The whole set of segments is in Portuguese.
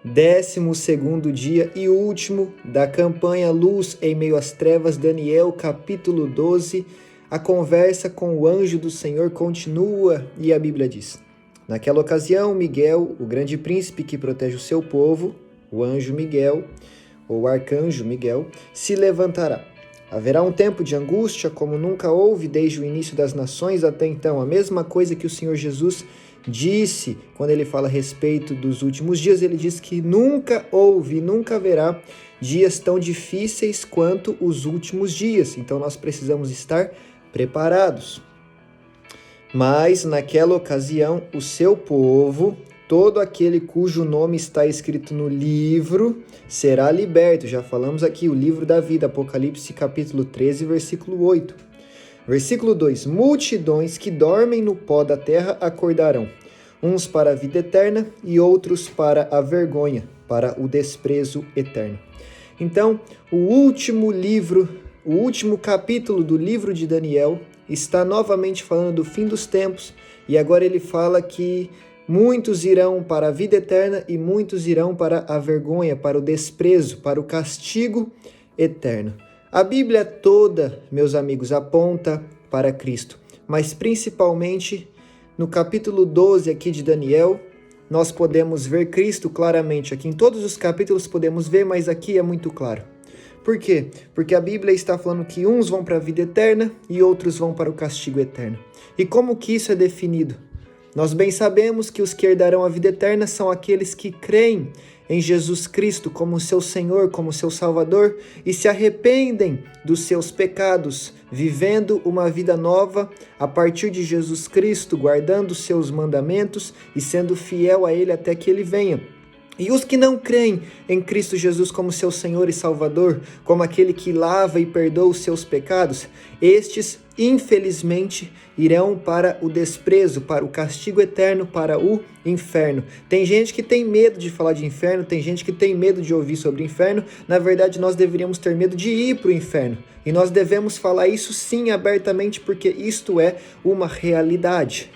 12º dia e último da campanha Luz em Meio às Trevas, Daniel, capítulo 12. A conversa com o anjo do Senhor continua e a Bíblia diz: naquela ocasião, Miguel, o grande príncipe que protege o seu povo, o anjo Miguel, ou arcanjo Miguel, se levantará. Haverá um tempo de angústia como nunca houve desde o início das nações até então. A mesma coisa que o Senhor Jesus disse quando ele fala a respeito dos últimos dias. Ele diz que nunca houve, nunca haverá dias tão difíceis quanto os últimos dias. Então nós precisamos estar preparados. Mas naquela ocasião, o seu povo, todo aquele cujo nome está escrito no livro, será liberto. Já falamos aqui, o livro da vida, Apocalipse capítulo 13, versículo 8. Versículo 2: multidões que dormem no pó da terra acordarão, uns para a vida eterna e outros para a vergonha, para o desprezo eterno. Então, o último capítulo do livro de Daniel está novamente falando do fim dos tempos, e agora ele fala que muitos irão para a vida eterna e muitos irão para a vergonha, para o desprezo, para o castigo eterno. A Bíblia toda, meus amigos, aponta para Cristo, mas principalmente no capítulo 12 aqui de Daniel, nós podemos ver Cristo claramente. Aqui em todos os capítulos podemos ver, mas aqui é muito claro. Por quê? Porque a Bíblia está falando que uns vão para a vida eterna e outros vão para o castigo eterno. E como que isso é definido? Nós bem sabemos que os que herdarão a vida eterna são aqueles que creem em Jesus Cristo como seu Senhor, como seu Salvador, e se arrependem dos seus pecados, vivendo uma vida nova a partir de Jesus Cristo, guardando os seus mandamentos e sendo fiel a Ele até que Ele venha. E os que não creem em Cristo Jesus como seu Senhor e Salvador, como aquele que lava e perdoa os seus pecados, estes, infelizmente, irão para o desprezo, para o castigo eterno, para o inferno. Tem gente que tem medo de falar de inferno, tem gente que tem medo de ouvir sobre o inferno. Na verdade, nós deveríamos ter medo de ir para o inferno. E nós devemos falar isso sim abertamente, porque isto é uma realidade.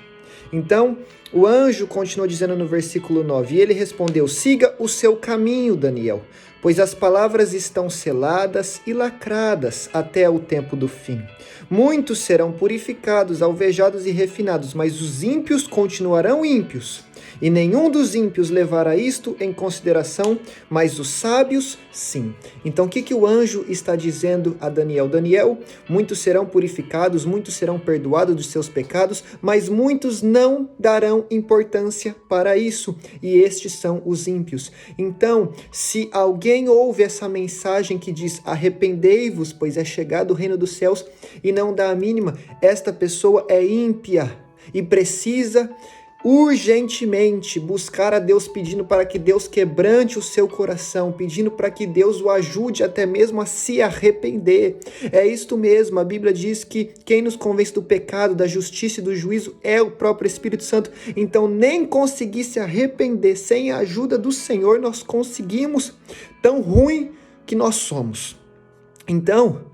Então, o anjo continuou dizendo no versículo 9, e ele respondeu: siga o seu caminho, Daniel, pois as palavras estão seladas e lacradas até o tempo do fim. Muitos serão purificados, alvejados e refinados, mas os ímpios continuarão ímpios. E nenhum dos ímpios levará isto em consideração, mas os sábios, sim. Então, o que o anjo está dizendo a Daniel? Daniel, muitos serão purificados, muitos serão perdoados dos seus pecados, mas muitos não darão importância para isso, e estes são os ímpios. Então, se alguém ouve essa mensagem que diz: arrependei-vos, pois é chegado o reino dos céus, e não dá a mínima, esta pessoa é ímpia e precisa urgentemente buscar a Deus, pedindo para que Deus quebrante o seu coração, pedindo para que Deus o ajude até mesmo a se arrepender. É isto mesmo, a Bíblia diz que quem nos convence do pecado, da justiça e do juízo é o próprio Espírito Santo. Então, nem conseguir se arrepender sem a ajuda do Senhor nós conseguimos, tão ruim que nós somos. Então,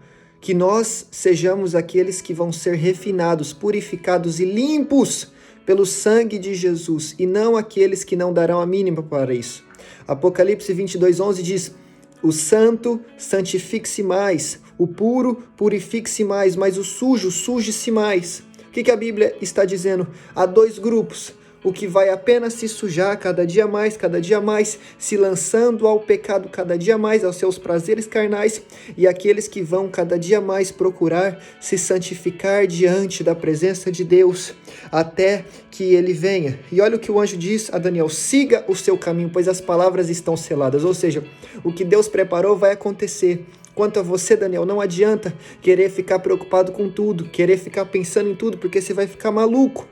que nós sejamos aqueles que vão ser refinados, purificados e limpos pelo sangue de Jesus, e não aqueles que não darão a mínima para isso. Apocalipse 22:11 diz: o santo santifique-se mais, o puro purifique-se mais, mas o sujo suje-se mais. O que a Bíblia está dizendo? Há dois grupos: o que vai apenas se sujar cada dia mais, se lançando ao pecado cada dia mais, aos seus prazeres carnais, e aqueles que vão cada dia mais procurar se santificar diante da presença de Deus, até que ele venha. E olha o que o anjo diz a Daniel: siga o seu caminho, pois as palavras estão seladas. Ou seja, o que Deus preparou vai acontecer. Quanto a você, Daniel, não adianta querer ficar preocupado com tudo, querer ficar pensando em tudo, porque você vai ficar maluco.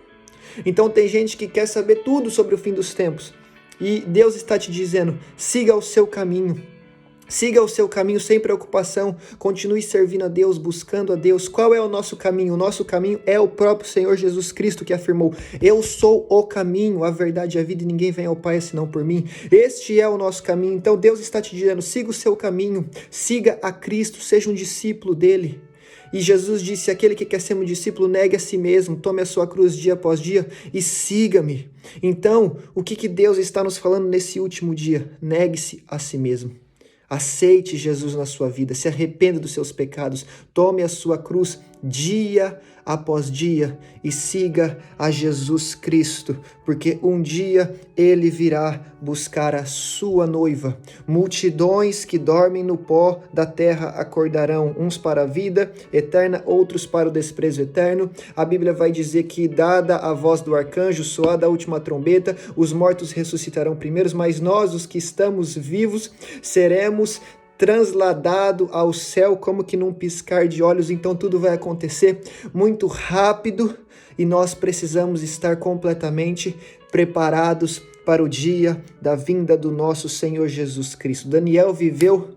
Então tem gente que quer saber tudo sobre o fim dos tempos. E Deus está te dizendo: siga o seu caminho. Siga o seu caminho sem preocupação. Continue servindo a Deus, buscando a Deus. Qual é o nosso caminho? O nosso caminho é o próprio Senhor Jesus Cristo, que afirmou: eu sou o caminho, a verdade e a vida, e ninguém vem ao Pai senão por mim. Este é o nosso caminho. Então Deus está te dizendo: siga o seu caminho, siga a Cristo, seja um discípulo dele. E Jesus disse: aquele que quer ser um discípulo, negue a si mesmo, tome a sua cruz dia após dia e siga-me. Então, o que Deus está nos falando nesse último dia? Negue-se a si mesmo. Aceite Jesus na sua vida, se arrependa dos seus pecados, tome a sua cruz dia após dia e siga a Jesus Cristo, porque um dia ele virá buscar a sua noiva. Multidões que dormem no pó da terra acordarão, uns para a vida eterna, outros para o desprezo eterno. A Bíblia vai dizer que, dada a voz do arcanjo, soada a última trombeta, os mortos ressuscitarão primeiros, mas nós, os que estamos vivos, seremos transladado ao céu como que num piscar de olhos. Então tudo vai acontecer muito rápido e nós precisamos estar completamente preparados para o dia da vinda do nosso Senhor Jesus Cristo. Daniel viveu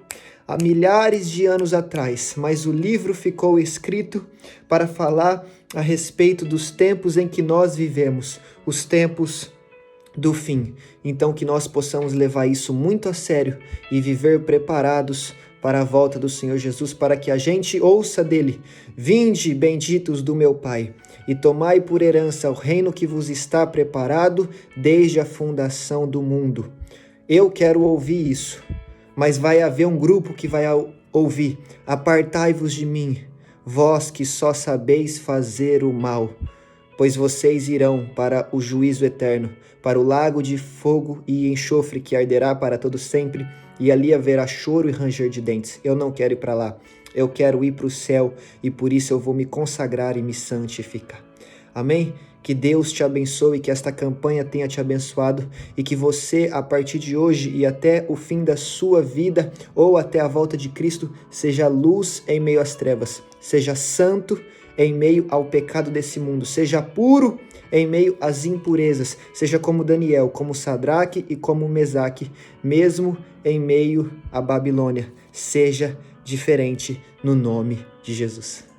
há milhares de anos atrás, mas o livro ficou escrito para falar a respeito dos tempos em que nós vivemos, os tempos do fim. Então que nós possamos levar isso muito a sério e viver preparados para a volta do Senhor Jesus, para que a gente ouça dele: vinde, benditos do meu Pai, e tomai por herança o reino que vos está preparado desde a fundação do mundo. Eu quero ouvir isso, mas vai haver um grupo que vai ouvir: apartai-vos de mim, vós que só sabeis fazer o mal, pois vocês irão para o juízo eterno, para o lago de fogo e enxofre que arderá para todo sempre, e ali haverá choro e ranger de dentes. Eu não quero ir para lá, eu quero ir para o céu, e por isso eu vou me consagrar e me santificar. Amém? Que Deus te abençoe, que esta campanha tenha te abençoado e que você, a partir de hoje e até o fim da sua vida ou até a volta de Cristo, seja luz em meio às trevas, seja santo em meio ao pecado desse mundo, seja puro em meio às impurezas, seja como Daniel, como Sadraque e como Mesaque, mesmo em meio à Babilônia, seja diferente no nome de Jesus.